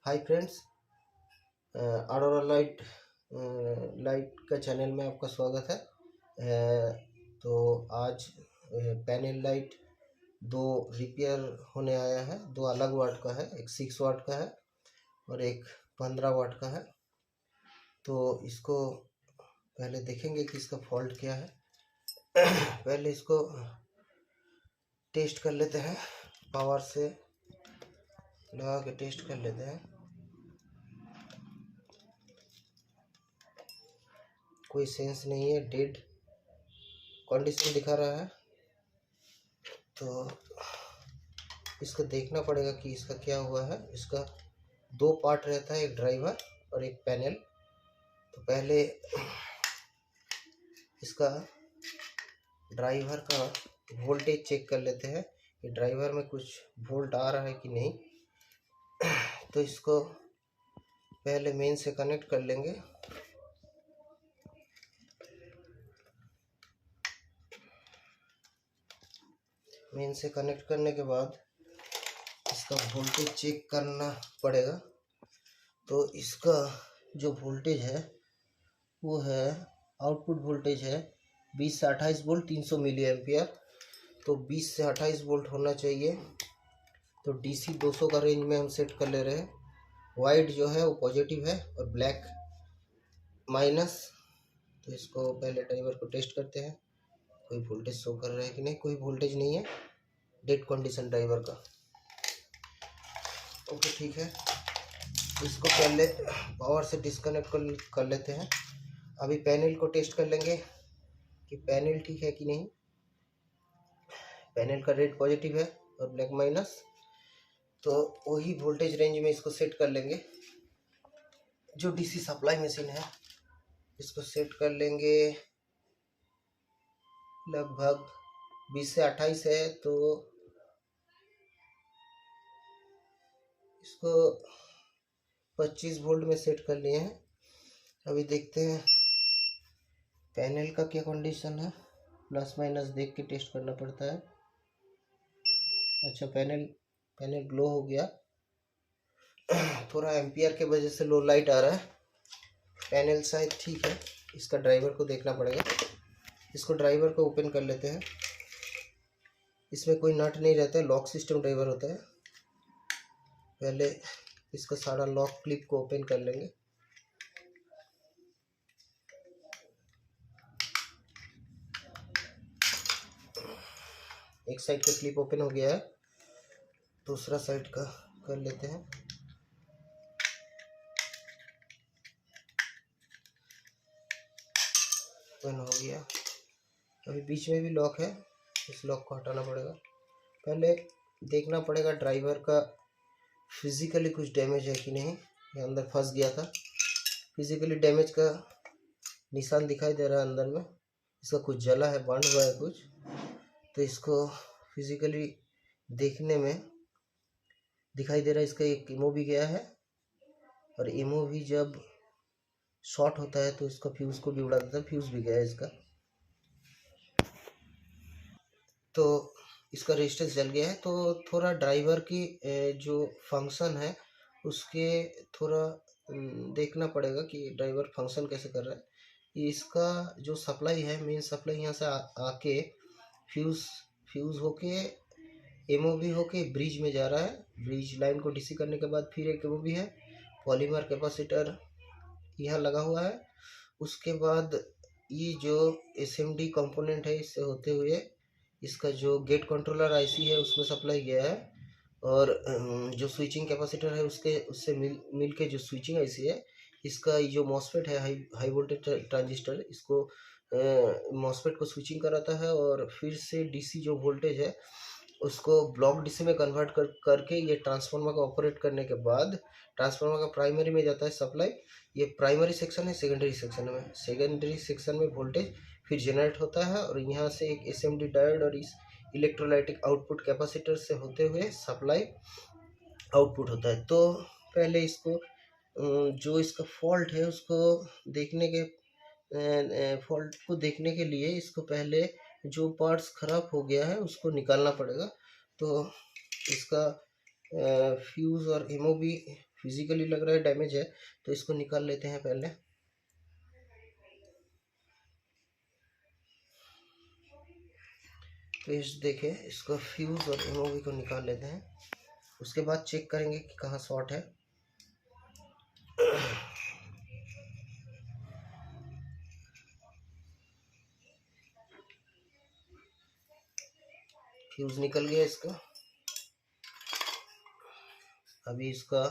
Hi friends, Arora light का channel में आपका स्वागत है। तो आज पैनल लाइट दो रिपेयर होने आया है। दो अलग वाट का है, एक 6 वाट का है और एक 15 वाट का है। तो इसको पहले देखेंगे कि इसका फॉल्ट क्या है। पहले इसको टेस्ट कर लेते हैं, पावर से लगा के टेस्ट कर लेते हैं। कोई सेंस नहीं है, डेड कंडीशन दिखा रहा है। तो इसको देखना पड़ेगा कि इसका क्या हुआ है। इसका दो पार्ट रहता है, एक ड्राइवर और एक पैनल। तो पहले इसका ड्राइवर का वोल्टेज चेक कर लेते हैं कि ड्राइवर में कुछ वोल्ट आ रहा है कि नहीं। तो इसको पहले मेन से कनेक्ट कर लेंगे। मेन से कनेक्ट करने के बाद इसका वोल्टेज चेक करना पड़ेगा। तो इसका जो वोल्टेज है वो है, आउटपुट वोल्टेज है 20 से 28 वोल्ट 300 मिली एम्पियर। तो 20 से 28 वोल्ट होना चाहिए। तो डीसी 200 का रेंज में हम सेट कर ले रहे हैं। वाइट जो है वो पॉजिटिव है और ब्लैक माइनस। तो इसको पहले ड्राइवर को टेस्ट करते हैं, कोई वोल्टेज शो कर रहा है कि नहीं। कोई वोल्टेज नहीं है, डेड कंडीशन ड्राइवर का। ओके, ठीक है। इसको पहले पावर से डिस्कनेक्ट कर लेते हैं। अभी पैनल को टेस्ट कर लेंगे कि पैनल ठीक है कि नहीं। पैनल का रेड पॉजिटिव है और ब्लैक माइनस। तो वही वोल्टेज रेंज में इसको सेट कर लेंगे। जो डीसी सप्लाई मशीन है इसको सेट कर लेंगे। लगभग 20 से 28 है, तो इसको 25 वोल्ट में सेट कर लिए हैं। अभी देखते हैं पैनल का क्या कंडीशन है। प्लस माइनस देख के टेस्ट करना पड़ता है। अच्छा, पैनल ग्लो हो गया। थोड़ा एम्पियर के वजह से लो लाइट आ रहा है। पैनल शायद ठीक है। इसका ड्राइवर को देखना पड़ेगा। इसको ड्राइवर को ओपन कर लेते हैं। इसमें कोई नट नहीं रहता है, लॉक सिस्टम ड्राइवर होता है। पहले इसका सारा लॉक क्लिप को ओपन कर लेंगे। एक साइड का क्लिप ओपन हो गया है, दूसरा साइड का कर लेते हैं। ओपन हो गया। अभी बीच में भी लॉक है, इस लॉक को हटाना पड़ेगा। पहले देखना पड़ेगा ड्राइवर का फिजिकली कुछ डैमेज है कि नहीं। ये अंदर फंस गया था। फिजिकली डैमेज का निशान दिखाई दे रहा है अंदर में। इसका कुछ जला है, बर्न हुआ है कुछ। तो इसको फिजिकली देखने में दिखाई दे रहा है। इसका एक इमो भी गया है और इमो भी जब शॉर्ट होता है तो इसका फ्यूज़ को भी उड़ा देता है। फ्यूज़ भी गया है इसका। तो इसका रेजिस्टेंस जल गया है। तो थोड़ा ड्राइवर की जो फंक्शन है उसके थोड़ा देखना पड़ेगा कि ड्राइवर फंक्शन कैसे कर रहा है। इसका जो सप्लाई है, मेन सप्लाई यहाँ से आके फ्यूज़ होके एमओवी होके ब्रिज में जा रहा है। ब्रिज लाइन को डीसी करने के बाद फिर एक एमओवी है, पॉलीमर कैपेसिटर यहाँ लगा हुआ है। उसके बाद ये जो एसएमडी कंपोनेंट है, इससे होते हुए इसका जो गेट कंट्रोलर आईसी है उसमें सप्लाई गया है। और जो स्विचिंग कैपेसिटर है उससे मिल के जो स्विचिंग आईसी है, इसका जो मॉसफेट है, हाई वोल्टेज ट्रांजिस्टर, इसको मॉसफेट को स्विचिंग कराता है और फिर से डीसी जो वोल्टेज है उसको ब्लॉक डीसी में कन्वर्ट करके ये ट्रांसफार्मर का ऑपरेट करने के बाद ट्रांसफार्मर का प्राइमरी में जाता है सप्लाई। ये प्राइमरी सेक्शन है। सेकेंडरी सेक्शन में वोल्टेज फिर जनरेट होता है और यहाँ से एक एसएमडी डायोड और इस इलेक्ट्रोलाइटिक आउटपुट कैपेसिटर से होते हुए सप्लाई आउटपुट होता है। तो पहले इसको जो इसका फॉल्ट है उसको देखने के लिए इसको पहले जो पार्ट्स खराब हो गया है उसको निकालना पड़ेगा। तो इसका फ्यूज़ और एमओवी फिजिकली लग रहा है डैमेज है, तो इसको निकाल लेते हैं पहले। तो इस देखें, इसको फ्यूज और एमओवी को निकाल लेते हैं। उसके बाद चेक करेंगे कि कहाँ शॉर्ट है। फ्यूज निकल गया इसका। अभी इसका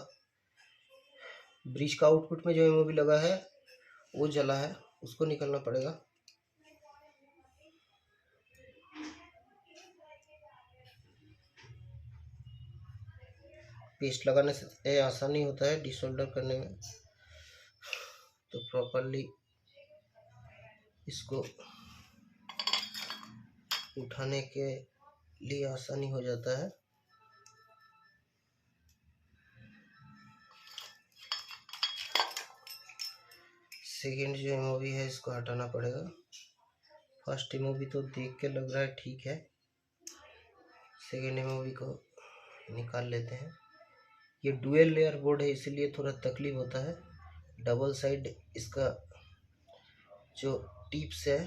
ब्रिज का आउटपुट में जो एमओवी लगा है वो जला है, उसको निकालना पड़ेगा। पेस्ट लगाने से आसानी होता है डिसोल्डर करने में, तो प्रॉपरली इसको उठाने के लिए आसानी हो जाता है। सेकेंड जो एमओवी है इसको हटाना पड़ेगा। फर्स्ट एमओवी तो देख के लग रहा है ठीक है, सेकेंड एमओवी को निकाल लेते हैं। ये डुअल लेयर बोर्ड है इसलिए थोड़ा तकलीफ होता है। डबल साइड इसका जो टिप्स है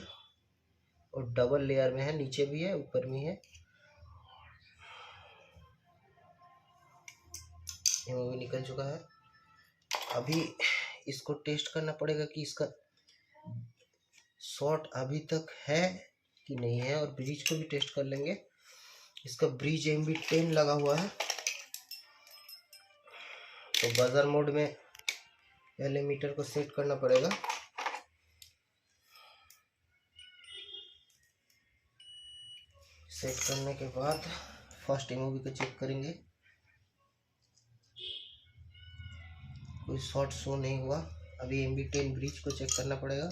और डबल लेयर में है, नीचे भी है ऊपर भी है। एमओवी निकल चुका है। अभी इसको टेस्ट करना पड़ेगा कि इसका शॉर्ट अभी तक है कि नहीं है, और ब्रिज को भी टेस्ट कर लेंगे। इसका ब्रिज MB10 लगा हुआ है, तो बजर मोड में पहले मीटर को सेट करना पड़ेगा। सेट करने के बाद फर्स्ट एमओवी को चेक करेंगे, कोई शॉर्ट शो नहीं हुआ। अभी MB10 ब्रिज को चेक करना पड़ेगा।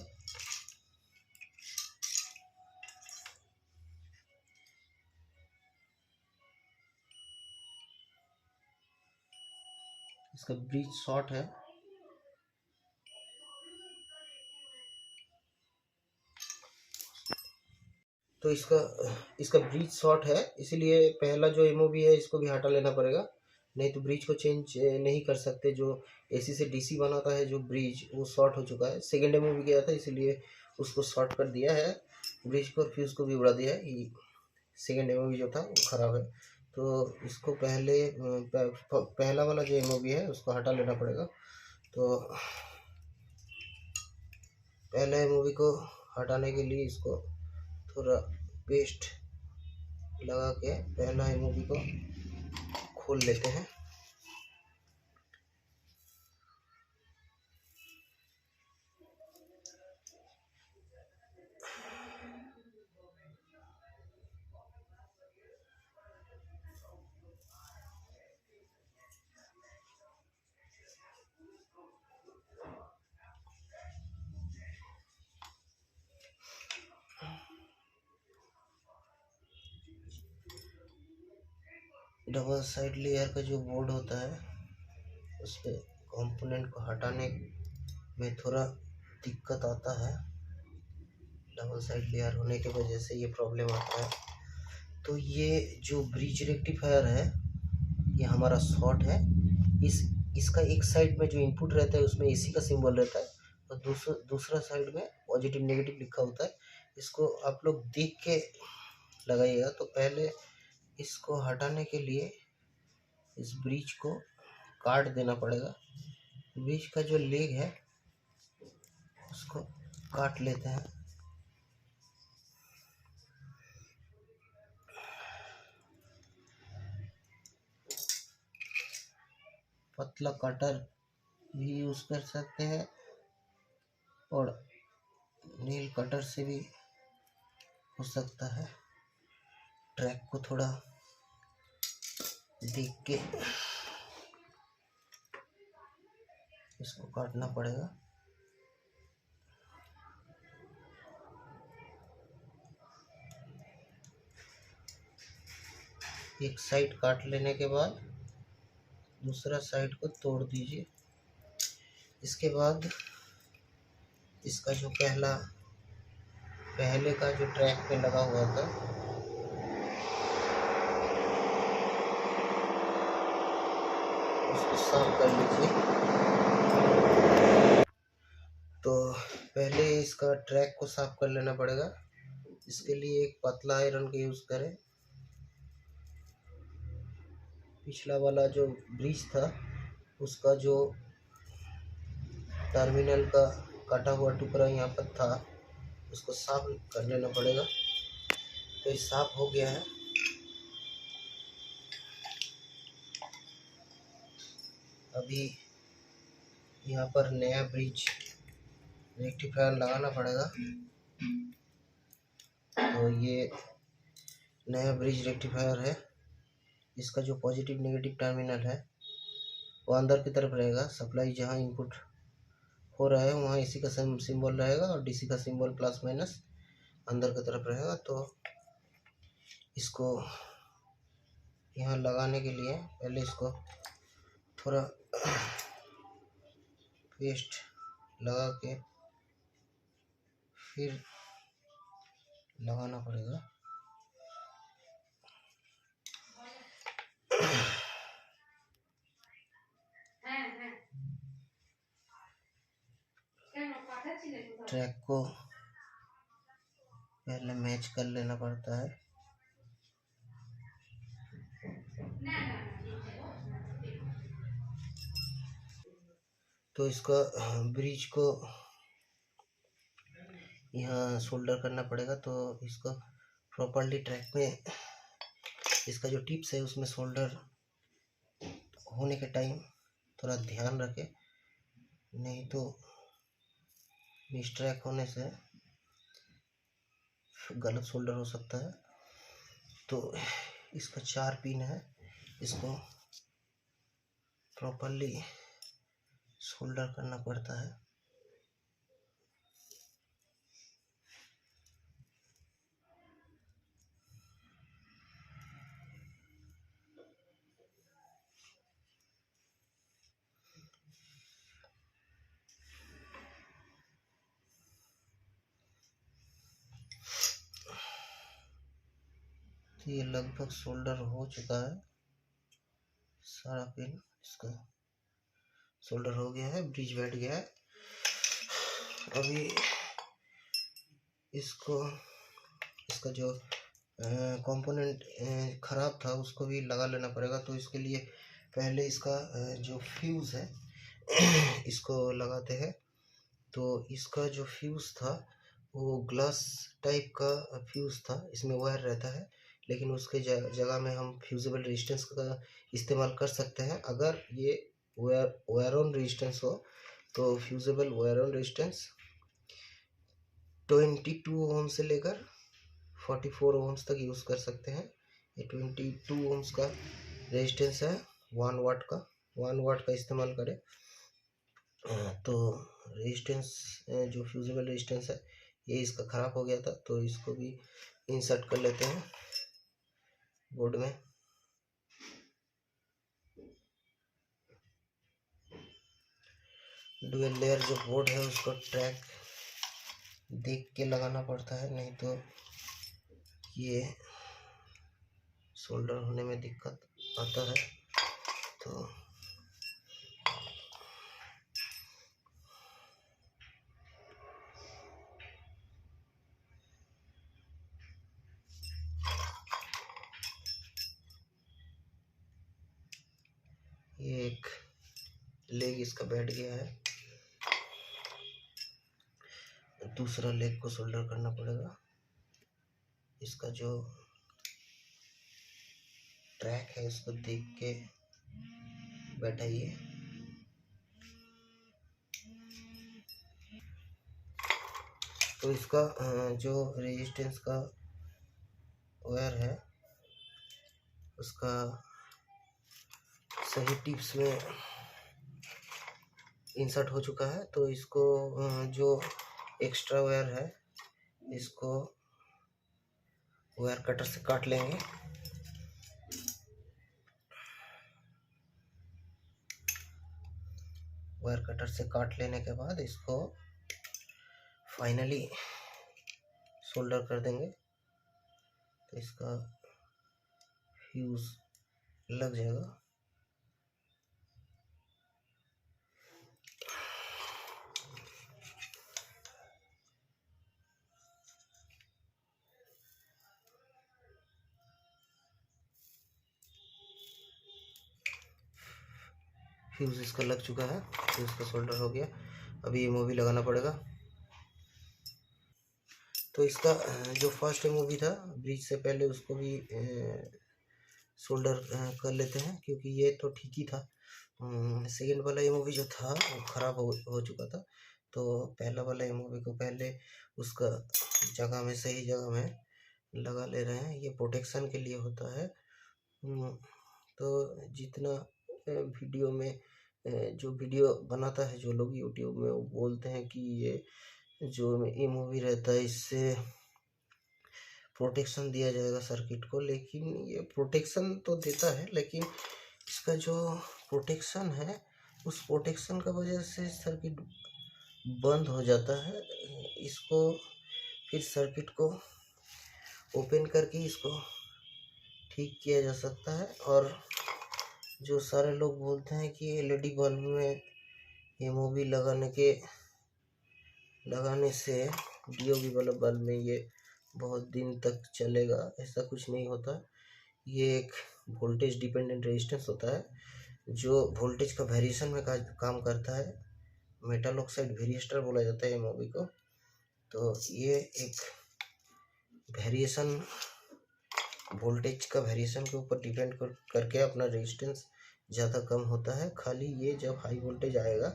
इसका ब्रिज शॉर्ट है। तो इसका ब्रिज शॉर्ट है, इसीलिए पहला जो एमओवी है इसको भी हटा लेना पड़ेगा, नहीं तो ब्रिज को चेंज नहीं कर सकते। जो AC से DC बनाता है जो ब्रिज, वो शॉर्ट हो चुका है। सेकेंड एमओवी गया था इसीलिए उसको शॉर्ट कर दिया है ब्रिज को, फ्यूज को भी उड़ा दिया है। सेकेंड एमओवी जो था वो ख़राब है, तो इसको पहला वाला जो एमओवी है उसको हटा लेना पड़ेगा। तो पहले एमओवी को हटाने के लिए इसको थोड़ा पेस्ट लगा के पहला एमओवी को खोल लेते हैं। डबल साइड लेयर का जो बोर्ड होता है उस पर कंपोनेंट को हटाने में थोड़ा दिक्कत आता है। डबल साइड लेयर होने की वजह से ये प्रॉब्लम आता है। तो ये जो ब्रिज रेक्टिफायर है ये हमारा शॉर्ट है। इसका एक साइड में जो इनपुट रहता है उसमें AC का सिंबल रहता है, और दूसरा साइड में पॉजिटिव नेगेटिव लिखा होता है। इसको आप लोग देख के लगाइएगा। तो पहले इसको हटाने के लिए इस ब्रिज को काट देना पड़ेगा। ब्रिज का जो लेग है उसको काट लेते हैं। पतला कटर भी यूज़ कर सकते हैं और नील कटर से भी हो सकता है। ट्रैक को थोड़ा देख के इसको काटना पड़ेगा। एक साइड काट लेने के बाद दूसरा साइड को तोड़ दीजिए। इसके बाद इसका जो पहले का जो ट्रैक पे लगा हुआ था इसको साफ कर लीजिए। तो पहले इसका ट्रैक को साफ कर लेना पड़ेगा। इसके लिए एक पतला आयरन का यूज़ करें। पिछला वाला जो ब्रिज था उसका जो टर्मिनल का कटा हुआ टुकड़ा यहाँ पर था उसको साफ कर लेना पड़ेगा। तो ये साफ हो गया है। अभी यहाँ पर नया ब्रिज रेक्टिफायर लगाना पड़ेगा। तो ये नया ब्रिज रेक्टिफायर है। इसका जो पॉजिटिव नेगेटिव टर्मिनल है वो अंदर की तरफ रहेगा। सप्लाई जहाँ इनपुट हो रहा है वहाँ एसी का सिंबल रहेगा और डीसी का सिंबल प्लस माइनस अंदर की तरफ रहेगा। तो इसको यहाँ लगाने के लिए पहले इसको थोड़ा पेस्ट लगा के फिर लगाना पड़ेगा। ट्रैक को पहले मैच कर लेना पड़ता है। तो इसका ब्रिज को यहाँ सोल्डर करना पड़ेगा। तो इसको प्रॉपरली ट्रैक में इसका जो टिप्स है उसमें सोल्डर होने के टाइम थोड़ा ध्यान रखें, नहीं तो मिसट्रैक होने से गलत सोल्डर हो सकता है। तो इसका 4 पिन है, इसको प्रॉपरली सोल्डर करना पड़ता है। तो ये लगभग सोल्डर हो चुका है। सारा पिन इसका सोल्डर हो गया है, ब्रिज बैठ गया है। अभी इसका जो कंपोनेंट ख़राब था उसको भी लगा लेना पड़ेगा। तो इसके लिए पहले इसका जो फ्यूज़ है इसको लगाते हैं। तो इसका जो फ्यूज़ था वो ग्लास टाइप का फ्यूज़ था, इसमें वायर रहता है, लेकिन उसके जगह में हम फ्यूजेबल रेजिस्टेंस का इस्तेमाल कर सकते हैं। अगर ये वायर ऑन रेजिस्टेंस हो तो फ्यूजेबल वायर ऑन रेजिस्टेंस 22 ओम से लेकर 44 ओम्स तक यूज़ कर सकते हैं। ये 22 ओम्स का रेजिस्टेंस है, 1 वाट का, 1 वाट का इस्तेमाल करें। तो रेजिस्टेंस जो फ्यूजेबल रेजिस्टेंस है ये इसका ख़राब हो गया था, तो इसको भी इंसर्ट कर लेते हैं बोर्ड में। डुअल लेयर जो बोर्ड है उसको ट्रैक देख के लगाना पड़ता है, नहीं तो ये सोल्डर होने में दिक्कत आता है। तो ये एक लेग इसका बैठ गया है, दूसरा लेग को सोल्डर करना पड़ेगा। इसका जो ट्रैक है इसको देख के बैठाइए। तो इसका जो रेजिस्टेंस का वायर है उसका सही टिप्स में इंसर्ट हो चुका है। तो इसको जो एक्स्ट्रा वायर है इसको वायर कटर से काट लेंगे। वायर कटर से काट लेने के बाद इसको फाइनली सोल्डर कर देंगे। तो इसका फ्यूज लग जाएगा। फ्यूज़ इसका लग चुका है, फ्यूज़ का सोल्डर हो गया। अभी एमओवी लगाना पड़ेगा। तो इसका जो फर्स्ट एमओवी था ब्रिज से पहले उसको भी सोल्डर कर लेते हैं, क्योंकि ये तो ठीक ही था। सेकेंड वाला एमओवी जो था वो ख़राब हो चुका था। तो पहला वाला एमओवी को पहले उसका जगह में, सही जगह में लगा ले रहे हैं। ये प्रोटेक्शन के लिए होता है। तो जितना वीडियो में जो वीडियो बनाता है जो लोग यूट्यूब में, वो बोलते हैं कि ये जो एमओवी रहता है इससे प्रोटेक्शन दिया जाएगा सर्किट को, लेकिन ये प्रोटेक्शन तो देता है, लेकिन इसका जो प्रोटेक्शन है उस प्रोटेक्शन का वजह से सर्किट बंद हो जाता है। इसको फिर सर्किट को ओपन करके इसको ठीक किया जा सकता है। और जो सारे लोग बोलते हैं कि एलईडी बल्ब में एमओवी लगाने से डीओवी वाला बल्ब में ये बहुत दिन तक चलेगा, ऐसा कुछ नहीं होता। ये एक वोल्टेज डिपेंडेंट रेजिस्टेंस होता है जो वोल्टेज का वेरिएशन में काम करता है। मेटल ऑक्साइड वेरिएस्टर बोला जाता है एमओवी को। तो ये एक वेरिएशन, वोल्टेज का वेरिएशन के ऊपर डिपेंड करके अपना रेजिस्टेंस ज़्यादा कम होता है। खाली ये जब हाई वोल्टेज आएगा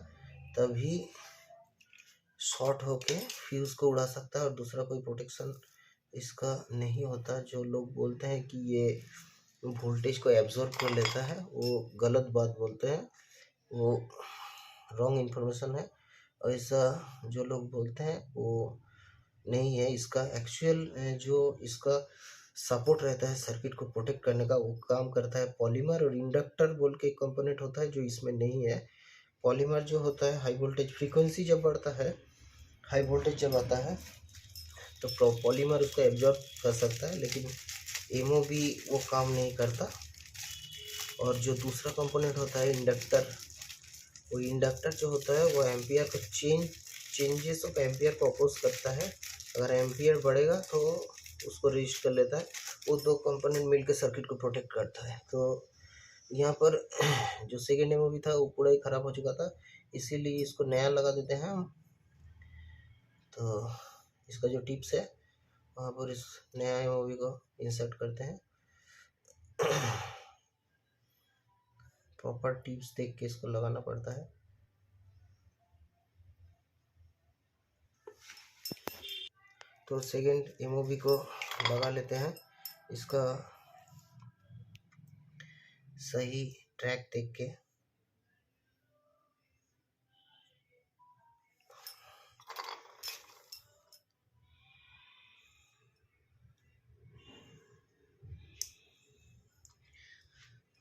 तभी शॉर्ट होके फ्यूज़ को उड़ा सकता है, और दूसरा कोई प्रोटेक्शन इसका नहीं होता। जो लोग बोलते हैं कि ये वोल्टेज को एब्जॉर्ब कर लेता है, वो गलत बात बोलते हैं, वो रॉन्ग इन्फॉर्मेशन है। ऐसा जो लोग बोलते हैं वो नहीं है। इसका एक्चुअल जो इसका सपोर्ट रहता है सर्किट को प्रोटेक्ट करने का, वो काम करता है पॉलीमर और इंडक्टर बोल के एक कंपोनेंट होता है जो इसमें नहीं है। पॉलीमर जो होता है हाई वोल्टेज फ्रीक्वेंसी जब बढ़ता है, हाई वोल्टेज जब आता है तो पॉलीमर उसको एब्जॉर्ब कर सकता है, लेकिन एमओवी वो काम नहीं करता। और जो दूसरा कंपोनेंट होता है इंडक्टर, वो इंडक्टर जो होता है वो एम्पियर को चेंजेस ऑफ एम्पियर को अपोज करता है। अगर एम्पियर बढ़ेगा तो उसको रजिस्ट कर लेता है। वो दो कंपोनेंट मिलकर सर्किट को प्रोटेक्ट करता है। तो यहाँ पर जो सेकेंड एमओवी था वो पूरा ही ख़राब हो चुका था, इसीलिए इसको नया लगा देते हैं हम। तो इसका जो टिप्स है वहाँ पर इस नया एमओवी को इंसर्ट करते हैं। प्रॉपर टिप्स देख के इसको लगाना पड़ता है। तो सेकेंड एमओवी को लगा लेते हैं। इसका सही ट्रैक देख के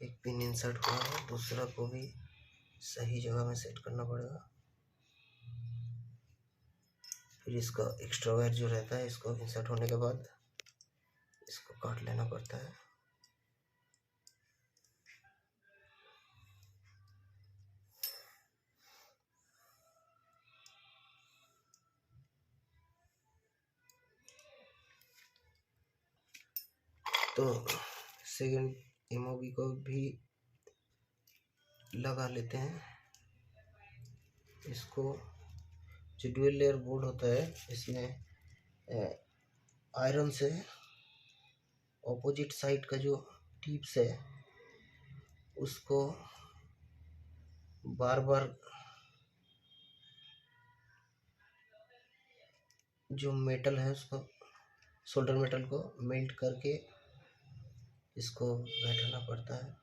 एक पिन इंसर्ट हुआ है, दूसरा को भी सही जगह में सेट करना पड़ेगा। फिर इसका एक्स्ट्रा वायर जो रहता है, इसको इंसर्ट होने के बाद इसको काट लेना पड़ता है। तो सेकेंड एमओवी को भी लगा लेते हैं। इसको जो ड्यूल लेयर बोर्ड होता है, इसमें आयरन से ऑपोजिट साइड का जो टिप्स है उसको बार बार जो मेटल है उसको, सोल्डर मेटल को मेल्ट करके इसको बैठाना पड़ता है।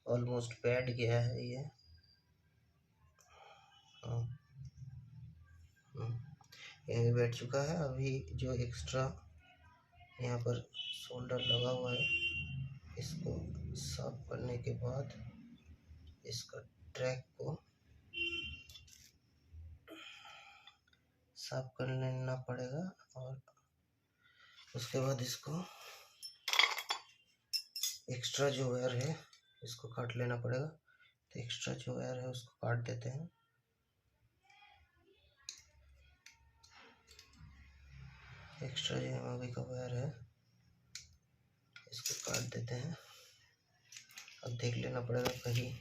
ऑलमोस्ट बैठ गया है ये। ये बैठ चुका है। अभी जो एक्स्ट्रा यहाँ पर सोल्डर लगा हुआ है, इसको साफ करने के बाद इसका ट्रैक को साफ कर लेना पड़ेगा। और उसके बाद इसको एक्स्ट्रा जो वायर है इसको काट लेना पड़ेगा। तो एक्स्ट्रा जो वायर है उसको काट देते हैं। एक्स्ट्रा जो एमओवी का वायर है इसको काट देते हैं। अब देख लेना पड़ेगा कहीं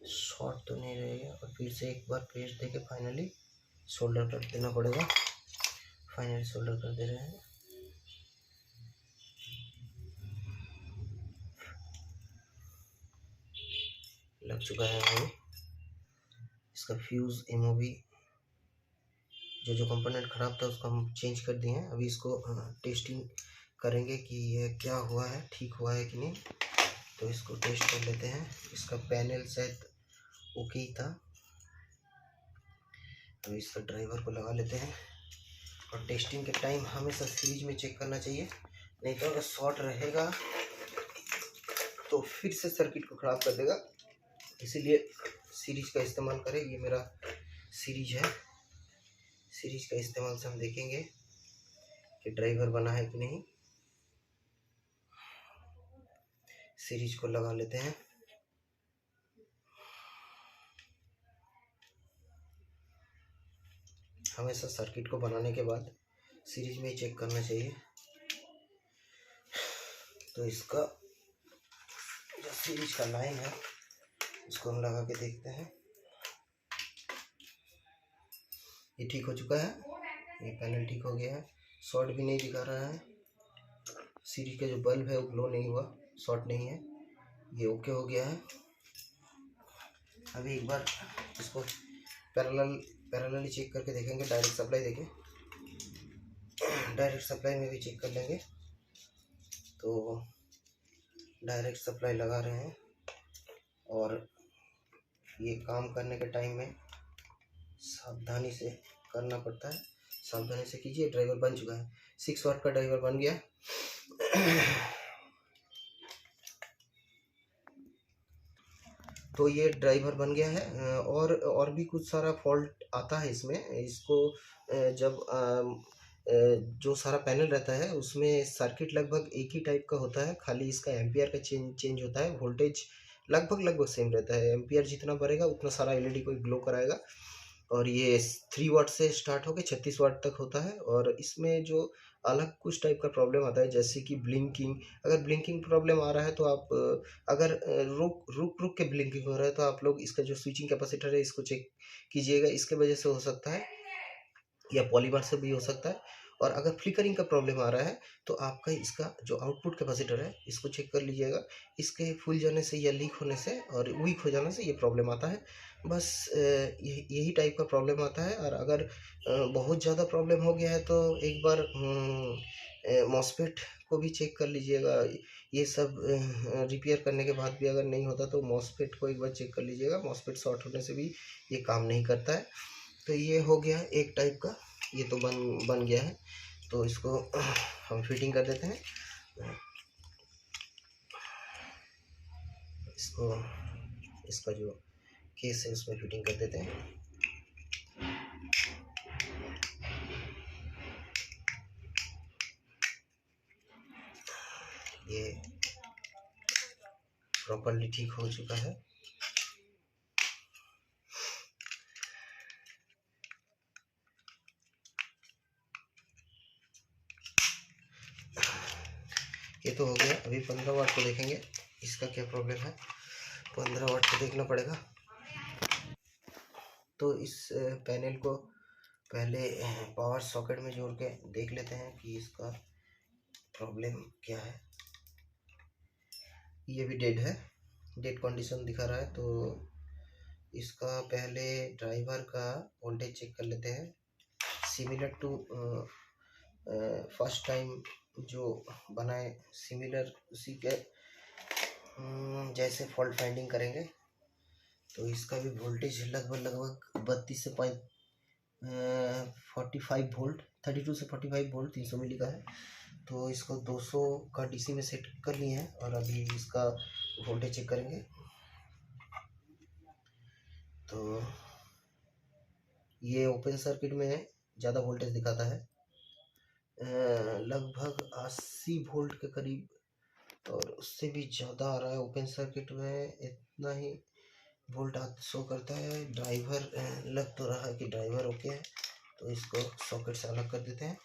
शॉर्ट तो नहीं रहेगा, और फिर से एक बार पेस्ट देके फाइनली सोल्डर कर देना पड़ेगा। फाइनली सोल्डर कर दे रहे हैं। लग चुका है हमें। इसका फ्यूज़ एमओवी जो कंपोनेंट ख़राब था उसको हम चेंज कर दिए हैं। अभी इसको टेस्टिंग करेंगे कि ये क्या हुआ है, ठीक हुआ है कि नहीं। तो इसको टेस्ट कर लेते हैं। इसका पैनल शायद ओके ही था। अभी इसका ड्राइवर को लगा लेते हैं। और टेस्टिंग के टाइम हमेशा सीरीज में चेक करना चाहिए, नहीं तो अगर शॉर्ट रहेगा तो फिर से सर्किट को ख़राब कर देगा। इसीलिए सीरीज का इस्तेमाल करें। ये मेरा सीरीज है। सीरीज का इस्तेमाल से हम देखेंगे कि ड्राइवर बना है कि नहीं। सीरीज को लगा लेते हैं। हमेशा सर्किट को बनाने के बाद सीरीज में चेक करना चाहिए। तो इसका जो सीरीज का लाइन है उसको हम लगा के देखते हैं। ये ठीक हो चुका है। ये पैनल ठीक हो गया है। शॉर्ट भी नहीं दिखा रहा है। सीरीज का जो बल्ब है वो ग्लो नहीं हुआ, शॉर्ट नहीं है। ये ओके हो गया है। अभी एक बार इसको पैरेलली चेक करके देखेंगे। डायरेक्ट सप्लाई देखें। डायरेक्ट सप्लाई में भी चेक कर लेंगे। तो डायरेक्ट सप्लाई लगा रहे हैं। और ये काम करने के टाइम में सावधानी से करना पड़ता है। सावधानी से कीजिए। ड्राइवर बन चुका है। 6 वाट का ड्राइवर बन गया। तो ये ड्राइवर बन गया है। और भी कुछ सारा फॉल्ट आता है इसमें। इसको जब जो सारा पैनल रहता है उसमें सर्किट लगभग एक ही टाइप का होता है। खाली इसका एम्पियर का चेंज होता है। वोल्टेज लगभग सेम रहता है। एम्पियर जितना बढ़ेगा उतना सारा एलईडी को ग्लो कराएगा। और ये 3 वाट से स्टार्ट होकर 36 वाट तक होता है। और इसमें जो अलग कुछ टाइप का प्रॉब्लम आता है जैसे कि ब्लिंकिंग। अगर ब्लिंकिंग प्रॉब्लम आ रहा है तो आप अगर रुक के ब्लिंकिंग हो रहा है तो आप लोग इसका जो स्विचिंग कैपेसिटर है इसको चेक कीजिएगा। इसके वजह से हो सकता है, या पॉलीमर से भी हो सकता है। और अगर फ्लिकरिंग का प्रॉब्लम आ रहा है तो आपका इसका जो आउटपुट कैपेसिटर है इसको चेक कर लीजिएगा। इसके फूल जाने से या लीक होने से और वीक हो जाने से ये प्रॉब्लम आता है। बस यही टाइप का प्रॉब्लम आता है। और अगर बहुत ज़्यादा प्रॉब्लम हो गया है तो एक बार मॉसफेट को भी चेक कर लीजिएगा। ये सब रिपेयर करने के बाद भी अगर नहीं होता तो मॉसफेट को एक बार चेक कर लीजिएगा। मॉसफेट शॉर्ट होने से भी ये काम नहीं करता है। तो ये हो गया एक टाइप का। ये तो बन गया है। तो इसको हम फिटिंग कर देते हैं। इसको इसका जो केस है उसमें फिटिंग कर देते हैं। ये प्रॉपर्ली ठीक हो चुका है। ये तो हो गया। अभी 15 वाट को देखेंगे इसका क्या प्रॉब्लम है। 15 वाट को देखना पड़ेगा। तो इस पैनल को पहले पावर सॉकेट में जोड़ के देख लेते हैं कि इसका प्रॉब्लम क्या है। ये भी डेड है, डेड कंडीशन दिखा रहा है। तो इसका पहले ड्राइवर का वोल्टेज चेक कर लेते हैं। सिमिलर टू फर्स्ट टाइम जो बनाए सिमिलर उसी के जैसे फॉल्ट फाइंडिंग करेंगे। तो इसका भी वोल्टेज लगभग 32 से 45 वोल्ट, 32 से 45 वोल्ट 300 मिली का है। तो इसको 200 का डीसी में सेट कर लिए हैं। और अभी इसका वोल्टेज चेक करेंगे। तो ये ओपन सर्किट में है। ज़्यादा वोल्टेज दिखाता है, लगभग 80 वोल्ट के करीब, और उससे भी ज़्यादा आ रहा है। ओपन सर्किट में इतना ही वोल्ट शो करता है। ड्राइवर लग तो रहा है कि ड्राइवर ओके है, तो इसको सॉकेट से अलग कर देते हैं।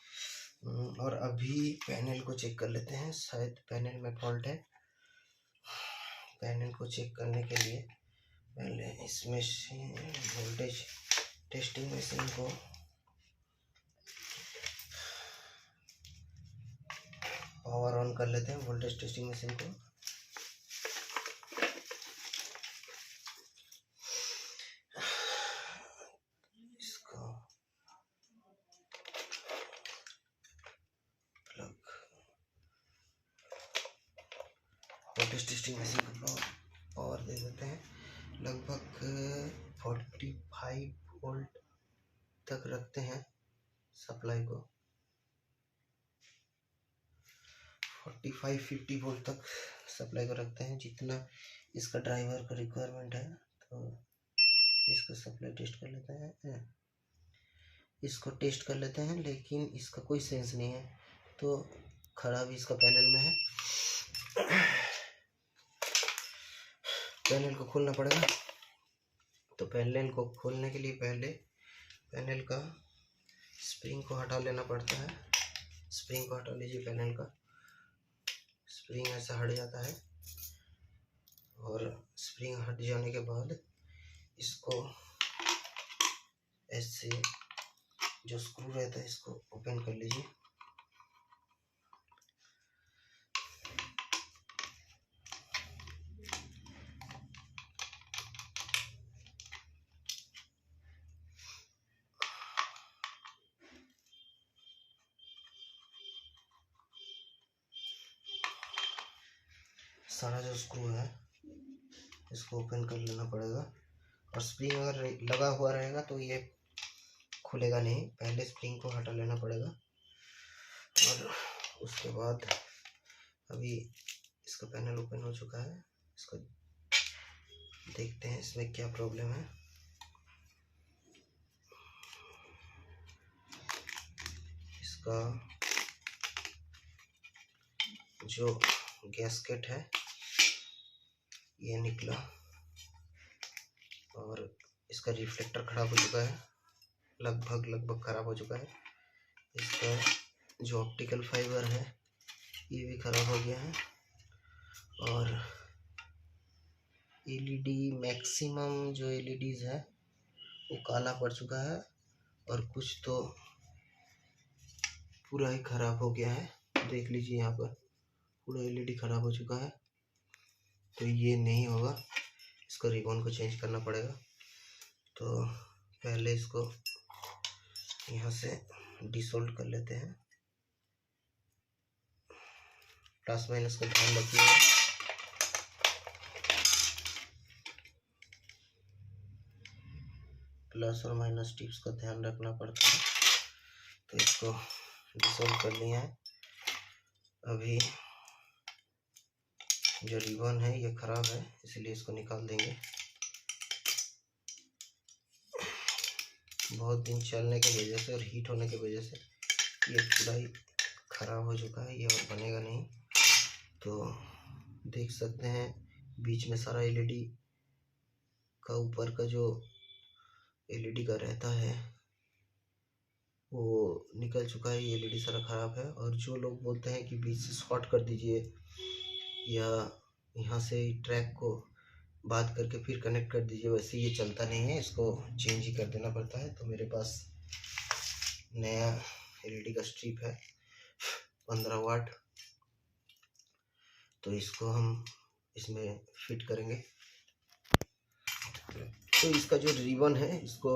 और अभी पैनल को चेक कर लेते हैं, शायद पैनल में फॉल्ट है। पैनल को चेक करने के लिए पहले इसमें से वोल्टेज टेस्टिंग मशीन को पावर ऑन कर लेते हैं, वोल्टेज टेस्टिंग मशीन को। इसका प्लग, वोल्टेज टेस्टिंग मशीन को पावर दे देते हैं। लगभग 45 वोल्ट तक रखते हैं सप्लाई को, 45-50 वोल्ट तक सप्लाई को रखते हैं, जितना इसका ड्राइवर का रिक्वायरमेंट है। तो इसको सप्लाई टेस्ट कर लेते हैं, इसको टेस्ट कर लेते हैं, लेकिन इसका कोई सेंस नहीं है, तो खराबी इसका पैनल में है। पैनल को खोलना पड़ेगा। तो पैनल को खोलने के लिए पहले पैनल का स्प्रिंग को हटा लेना पड़ता है। स्प्रिंग को हटा लीजिए, पैनल का स्प्रिंग ऐसा हट जाता है, और स्प्रिंग हट जाने के बाद इसको ऐसे जो स्क्रू रहता है इसको ओपन कर लीजिए। सारा जो स्क्रू है इसको ओपन कर लेना पड़ेगा, और स्प्रिंग अगर लगा हुआ रहेगा तो ये खुलेगा नहीं। पहले स्प्रिंग को हटा लेना पड़ेगा, और उसके बाद अभी इसका पैनल ओपन हो चुका है। इसको देखते हैं इसमें क्या प्रॉब्लम है। इसका जो गैस्केट है ये निकला, और इसका रिफ्लेक्टर खराब हो चुका है, लगभग खराब हो चुका है। इसका जो ऑप्टिकल फाइबर है ये भी खराब हो गया है, और एलईडी मैक्सिमम जो एलईडीज है वो काला पड़ चुका है, और कुछ तो पूरा ही खराब हो गया है। देख लीजिए यहाँ पर पूरा एलईडी खराब हो चुका है। तो ये नहीं होगा, इसको रिबन को चेंज करना पड़ेगा। तो पहले इसको यहाँ से डिसोल्ड कर लेते हैं। प्लस माइनस का ध्यान रखिए। प्लस और माइनस टिप्स का ध्यान रखना पड़ता है। तो इसको डिसोल्व कर लिया है। अभी जो रिबन है ये खराब है, इसलिए इसको निकाल देंगे। बहुत दिन चलने की वजह से और हीट होने की वजह से ये पूरा ही खराब हो चुका है, ये और बनेगा नहीं। तो देख सकते हैं बीच में सारा एलईडी का ऊपर का जो एलईडी का रहता है वो निकल चुका है। ये एलईडी सारा खराब है। और जो लोग बोलते हैं कि बीच से शॉर्ट कर दीजिए या यहाँ से ट्रैक को बात करके फिर कनेक्ट कर दीजिए, वैसे ये चलता नहीं है, इसको चेंज ही कर देना पड़ता है। तो मेरे पास नया एलईडी का स्ट्रिप है 15 वाट, तो इसको हम इसमें फिट करेंगे। तो इसका जो रिबन है इसको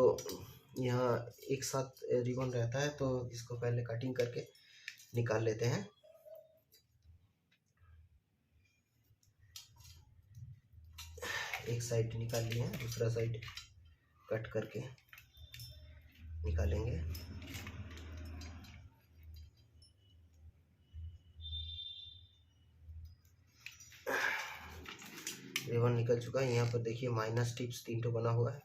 यहाँ एक साथ रिबन रहता है, तो इसको पहले कटिंग करके निकाल लेते हैं। एक साइड निकाल लिए हैं, दूसरा साइड कट करके निकालेंगे। रिबन निकल चुका है। यहाँ पर देखिए माइनस टिप्स 3 बना हुआ है,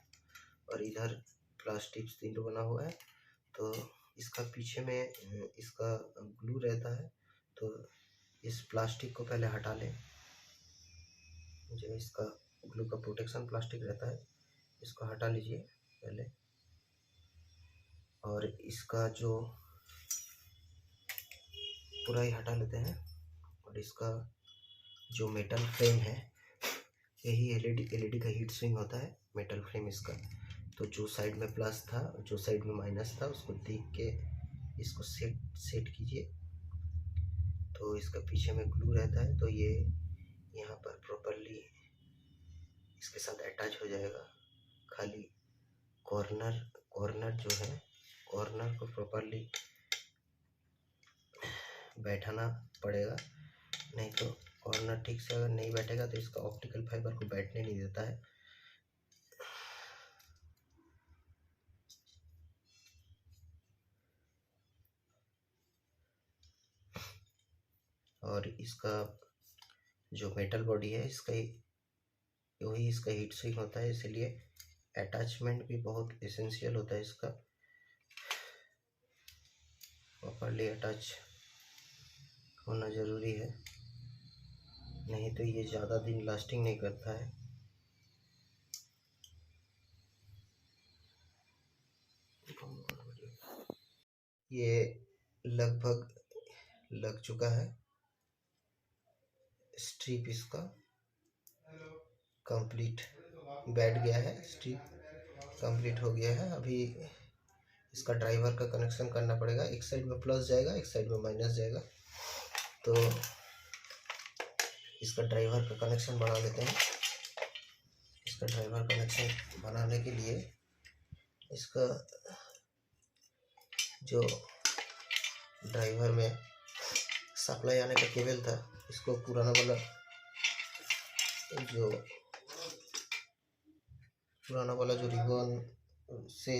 और इधर प्लस टिप्स 3 बना हुआ है। तो इसका पीछे में इसका ग्लू रहता है, तो इस प्लास्टिक को पहले हटा लें। जो इसका ग्लू का प्रोटेक्शन प्लास्टिक रहता है, इसको हटा लीजिए पहले। और इसका जो पूरा ही हटा लेते हैं। और इसका जो मेटल फ्रेम है, यही एलईडी का हीट सिंक होता है मेटल फ्रेम इसका। तो जो साइड में प्लस था, जो साइड में माइनस था, उसको देख के इसको सेट कीजिए। तो इसका पीछे में ग्लू रहता है, तो ये यहाँ पर प्रॉपरली इसके साथ अटैच हो जाएगा। खाली कॉर्नर जो है, कॉर्नर को प्रॉपरली बैठाना पड़ेगा, नहीं तो कॉर्नर ठीक से अगर नहीं बैठेगा तो इसका ऑप्टिकल फाइबर को बैठने नहीं देता है। और इसका जो मेटल बॉडी है, वही इसका हीट सिंक होता है, इसलिए अटैचमेंट भी बहुत एसेंशियल होता है इसका। प्रॉपरली अटैच होना ज़रूरी है, नहीं तो ये ज़्यादा दिन लास्टिंग नहीं करता है। ये लगभग लग चुका है, स्ट्रिप इसका कंप्लीट बैठ गया है, स्ट्रिप कंप्लीट हो गया है। अभी इसका ड्राइवर का कनेक्शन करना पड़ेगा। एक साइड में प्लस जाएगा, एक साइड में माइनस जाएगा। तो इसका ड्राइवर का कनेक्शन बना लेते हैं। इसका ड्राइवर कनेक्शन बनाने के लिए इसका जो ड्राइवर में सप्लाई आने का केबल था, इसको पुराना वाला जो रिबन से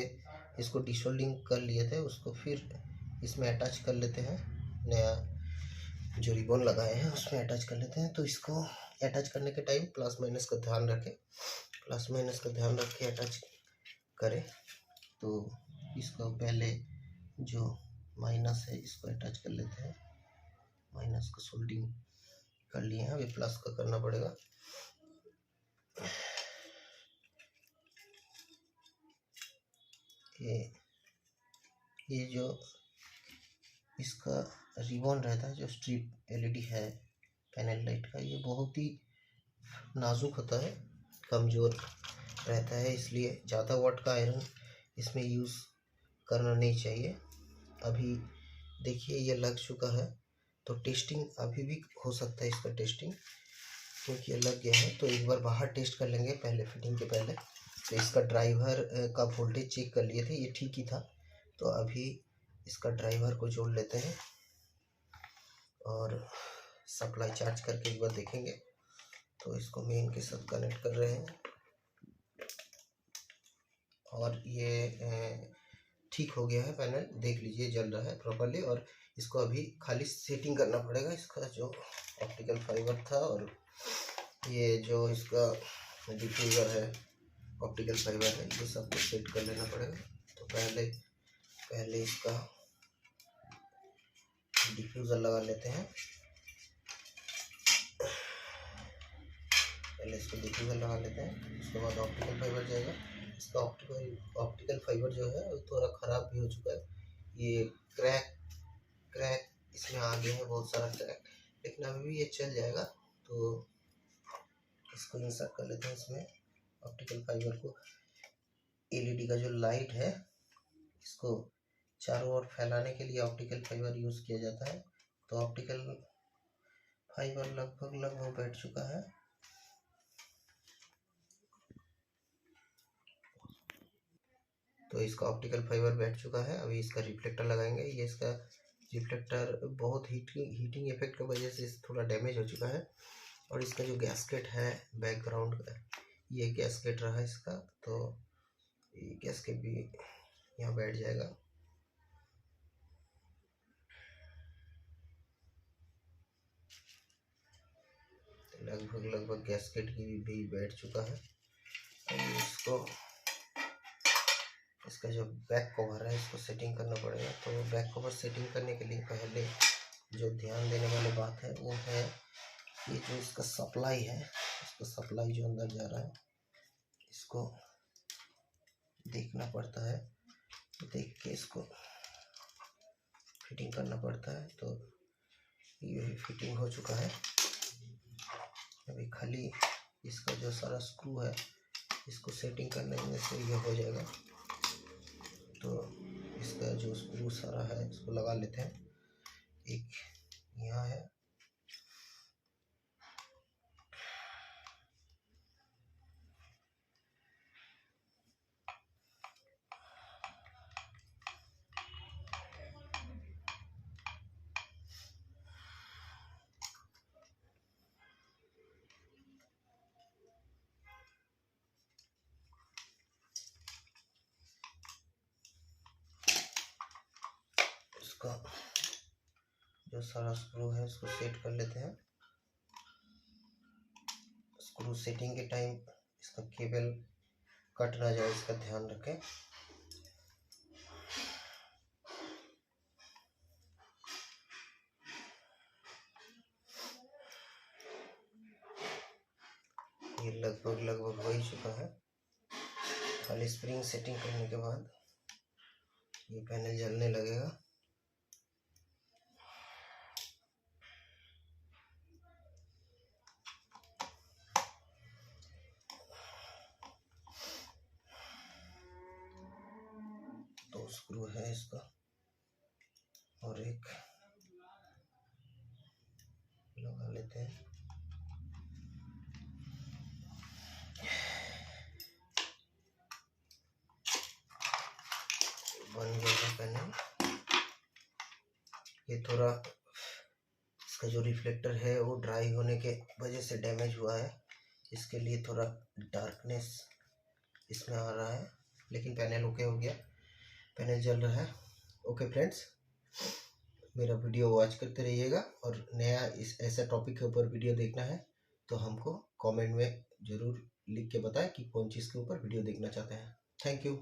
इसको डिसोल्डिंग कर लिए थे, उसको फिर इसमें अटैच कर लेते हैं। नया जो रिबन लगाए हैं उसमें अटैच कर लेते हैं। तो इसको अटैच करने के टाइम प्लस माइनस का ध्यान रखें, प्लस माइनस का ध्यान रख के अटैच करें। तो इसको पहले जो माइनस है इसको अटैच कर लेते हैं। माइनस को सोल्डिंग कर लिए हैं, अभी प्लस का करना पड़ेगा। ये जो इसका रिबन रहता है, जो स्ट्रिप एलईडी है पैनल लाइट का, ये बहुत ही नाजुक होता है, कमज़ोर रहता है, इसलिए ज़्यादा वाट का आयरन इसमें यूज़ करना नहीं चाहिए। अभी देखिए ये लग चुका है, तो टेस्टिंग अभी भी हो सकता है इसका टेस्टिंग, क्योंकि ये लग गया है। तो एक बार बाहर टेस्ट कर लेंगे पहले, फिटिंग के पहले। तो इसका ड्राइवर का वोल्टेज चेक कर लिए थे, ये ठीक ही था। तो अभी इसका ड्राइवर को जोड़ लेते हैं और सप्लाई चार्ज करके एक बार देखेंगे। तो इसको मेन के साथ कनेक्ट कर रहे हैं और ये ठीक हो गया है पैनल, देख लीजिए जल रहा है प्रॉपरली। और इसको अभी खाली सेटिंग करना पड़ेगा, इसका जो ऑप्टिकल फाइबर था और ये जो इसका डिफ्यूज़र है, ऑप्टिकल फाइबर है, ये सब को सेट कर लेना पड़ेगा। तो पहले इसका डिफ्यूज़र लगा लेते हैं। पहले इसको डिफ्यूज़र लगा लेते हैं, उसके बाद ऑप्टिकल फाइबर जाएगा। इसका ऑप्टिकल फाइबर जो है वो थोड़ा ख़राब भी हो चुका है, ये क्रैक इसमें आ गया है, बहुत सारा क्रैक, लेकिन अभी भी ये चल जाएगा। तो इसको इंसर्ट कर लेते हैं इसमें ऑप्टिकल फाइबर को। एलईडी का जो लाइट है, इसको चारों ओर फैलाने के लिए ऑप्टिकल फाइबर यूज़ किया जाता है। तो ऑप्टिकल फाइबर लगभग बैठ चुका है। तो इसका ऑप्टिकल फाइबर बैठ चुका है। अभी इसका रिफ्लेक्टर लगाएंगे। ये इसका रिफ्लेक्टर बहुत हीटिंग इफेक्ट की वजह से थोड़ा डैमेज हो चुका है। और इसका जो गैस्केट है बैकग्राउंड का, ये गैस्केट रहा इसका, तो ये गैस्केट भी यहाँ बैठ जाएगा। लगभग गैस्केट की भी बैठ चुका है। अब इसको इसका जो बैक कवर है इसको सेटिंग करना पड़ेगा। तो बैक कवर सेटिंग करने के लिए पहले जो ध्यान देने वाली बात है वो है ये जो इसका सप्लाई है, इसका सप्लाई जो अंदर जा रहा है इसको देखना पड़ता है, देख के इसको फिटिंग करना पड़ता है। तो ये फिटिंग हो चुका है। अभी खाली इसका जो सारा स्क्रू है इसको सेटिंग करने में से ये हो जाएगा। तो इसका जो स्क्रू सारा है इसको लगा लेते हैं। एक यहाँ है, इसका जो सारा स्क्रू है इसको सेट कर लेते हैं। स्क्रू सेटिंग के टाइम इसका केबल कट ना जाए इसका ध्यान रखें। ये लगभग हो ही चुका है। खाली स्प्रिंग सेटिंग करने के बाद ये पैनल जलने लगेगा। दो स्क्रू है इसका और एक लगा लेते हैं। बन गया पैनल। ये थोड़ा इसका जो रिफ्लेक्टर है वो ड्राई होने के वजह से डैमेज हुआ है, इसके लिए थोड़ा डार्कनेस इसमें आ रहा है, लेकिन पैनल ओके हो गया, पैनल जल रहा है। ओके फ्रेंड्स, मेरा वीडियो वॉच करते रहिएगा और नया इस ऐसा टॉपिक के ऊपर वीडियो देखना है तो हमको कमेंट में ज़रूर लिख के बताएं कि कौन चीज़ के ऊपर वीडियो देखना चाहते हैं। Thank you.